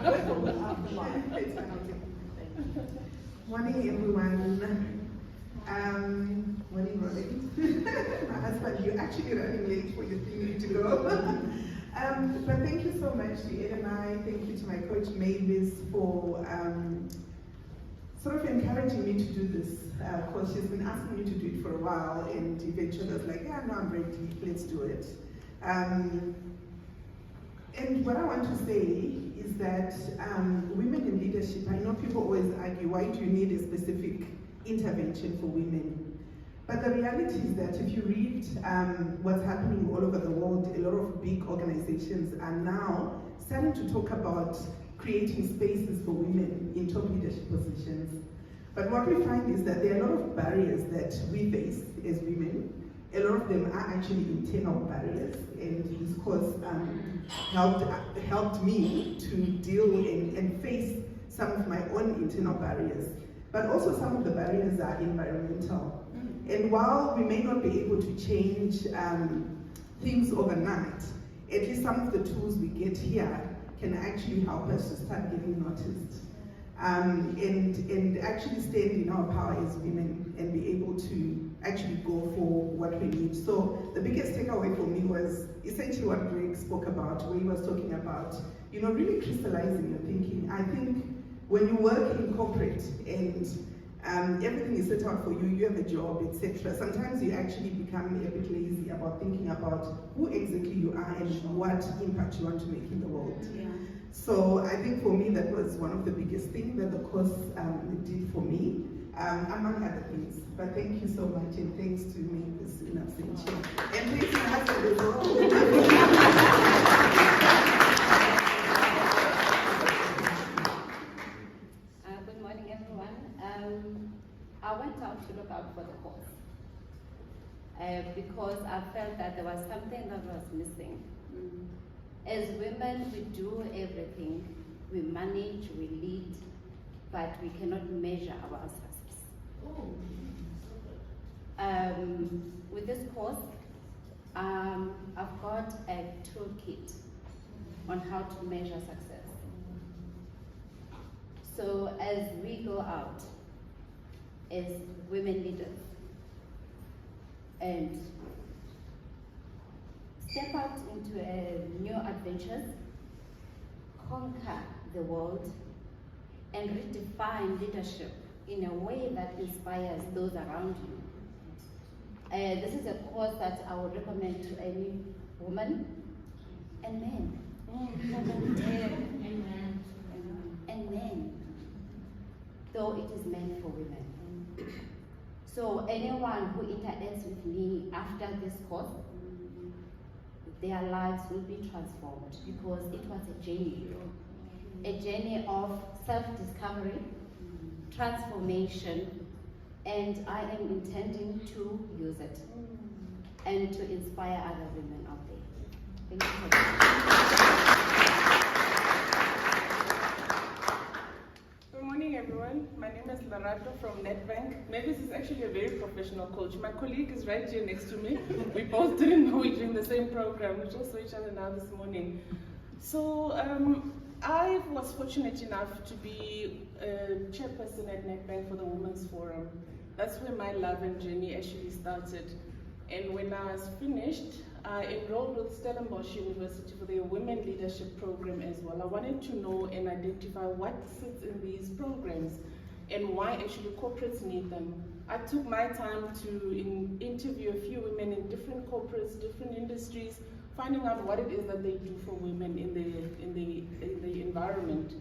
Morning, everyone. Morning, Robin. My husband, you're actually running late for your thing to go. But thank you so much to LMI. Thank you to my coach Mavis for sort of encouraging me to do this course. She's been asking me to do it for a while, and eventually I was like, yeah, no, I'm ready. Let's do it. And what I want to say is that women in leadership, I know people always argue, why do you need a specific intervention for women? But the reality is that if you read what's happening all over the world, a lot of big organizations are now starting to talk about creating spaces for women in top leadership positions. But what we find is that there are a lot of barriers that we face as women. A lot of them are actually internal barriers, and this course helped me to deal and face some of my own internal barriers. But also some of the barriers are environmental. And while we may not be able to change things overnight, at least some of the tools we get here can actually help us to start getting noticed. And actually stand in our power as women and be able to actually go for what we need. So the biggest takeaway for me was essentially what Greg spoke about, where he was talking about, really crystallizing your thinking. I think when you work in corporate and everything is set out for you, you have a job, etc. Sometimes you actually become a bit lazy about thinking about who exactly you are and what impact you want to make in the world. Yeah. So I think for me that was one of the biggest things that the course did for me, among other things. But thank you so much, and thanks to me in absentia. And thanks to my husband as well. Good morning, everyone. I went out to look out for the course because I felt that there was something that was missing. As women, we do everything. We manage, we lead, but we cannot measure our success. With this course, I've got a toolkit on how to measure success. So as we go out as women leaders and step out into new adventures, conquer the world, and redefine leadership in a way that inspires those around you. This is a course that I would recommend to any woman and men. And men, though it is meant for women. So anyone who interacts with me after this course, their lives will be transformed because it was a journey of self-discovery, transformation, and I am intending to use it and to inspire other women out there. Thank you so much. Good morning, everyone. My name is Larato from Nedbank. Mavis is actually a very professional coach. My colleague is right here next to me. We both didn't know we're doing the same program. We just saw each other now this morning. So I was fortunate enough to be chairperson at Nedbank for the Women's Forum. That's where my love and journey actually started. And when I was finished, I enrolled with Stellenbosch University for their Women Leadership Program as well. I wanted to know and identify what sits in these programs and why actually corporates need them. I took my time to interview a few women in different corporates, different industries, finding out what it is that they do for women in the environment.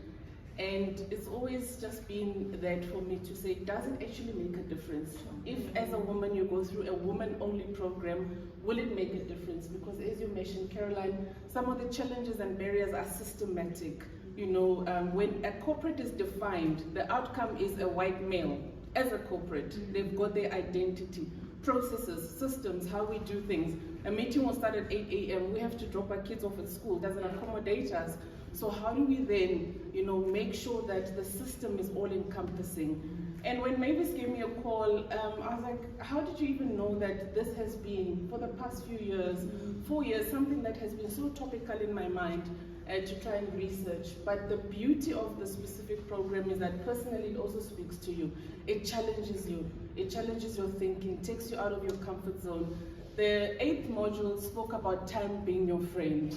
And it's always just been that for me to say, does it actually make a difference? If as a woman you go through a woman-only program, will it make a difference? Because as you mentioned, Caroline, some of the challenges and barriers are systematic. When a corporate is defined, the outcome is a white male. As a corporate, they've got their identity, processes, systems, how we do things. A meeting will start at 8 a.m. We have to drop our kids off at school. It doesn't accommodate us. So how do we then, make sure that the system is all encompassing? And when Mavis gave me a call, I was like, how did you even know that this has been, for the past few years, 4 years, something that has been so topical in my mind? to try and research. But the beauty of the specific program is that personally it also speaks to you. It challenges you. It challenges your thinking, takes you out of your comfort zone. The 8th module spoke about time being your friend.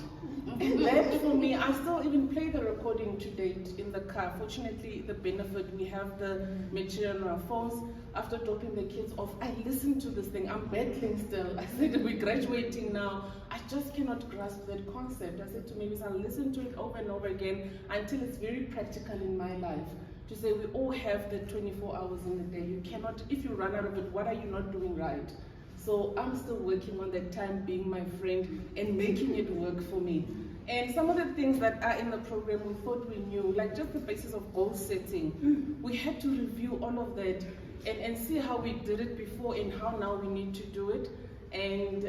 And that for me, I still even play the recording to date in the car. Fortunately, the benefit, we have the material on our phones. After dropping the kids off, I listen to this thing. I'm battling still. I said, we're graduating now. I just cannot grasp that concept. I said to Mavis, I'll listen to it over and over again until it's very practical in my life. To say we all have the 24 hours in the day. You cannot, if you run out of it, what are you not doing right? So I'm still working on that time being my friend and making it work for me. And some of the things that are in the program we thought we knew, like just the basis of goal setting. We had to review all of that and see how we did it before and how now we need to do it. And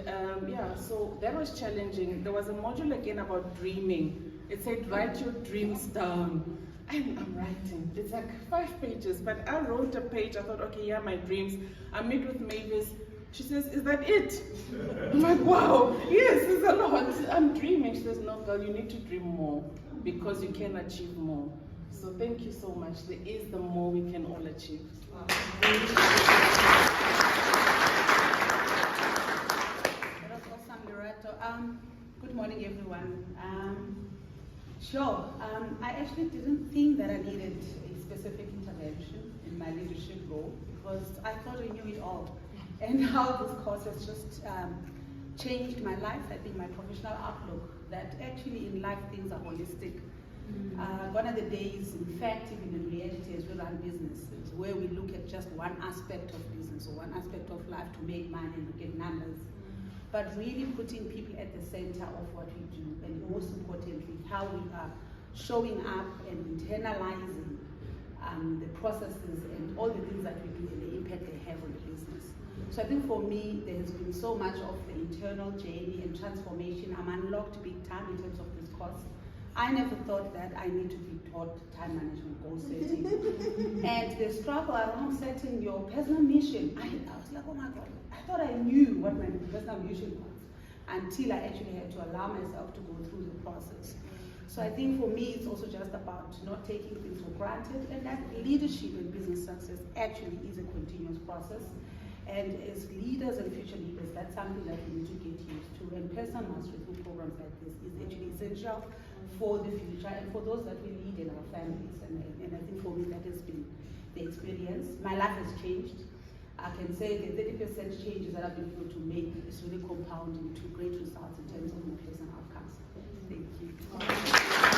yeah, so that was challenging. There was a module again about dreaming. It said, write your dreams down. And I'm writing. It's like 5 pages, but I wrote a page. I thought, okay, yeah, my dreams. I met with Mavis. She says, is that it? I'm like, wow, yes, it's a lot. I'm dreaming. She says, no, girl, you need to dream more because you can achieve more. So thank you so much. There is the more we can all achieve. That was awesome, Loretto. Good morning, everyone. I actually didn't think that I needed a specific intervention in my leadership role because I thought I knew it all. And how this course has just changed my life, I think my professional outlook, that actually in life things are holistic. One of the days, in fact, even in reality, as we run businesses, where we look at just one aspect of business or one aspect of life to make money and look at numbers, but really putting people at the center of what we do, and most importantly, how we are showing up and internalizing the processes and all the things that we do and the impact they have on the business. So I think for me, there has been so much of the internal journey and transformation. I'm unlocked big time in terms of this course. I never thought that I need to be taught time management, goal setting. And the struggle around setting your personal mission, I was like, oh my God, I thought I knew what my personal mission was until I actually had to allow myself to go through the process. So I think for me, it's also just about not taking things for granted, and that leadership and business success actually is a continuous process. And as leaders and future leaders, that's something that we need to get used to. And personal mastery through programs like this is actually essential for the future and for those that we lead in our families. And I think for me, that has been the experience. My life has changed. I can say the 30% changes that I've been able to make is really compounding to great results in terms of my personal outcomes. Thank you.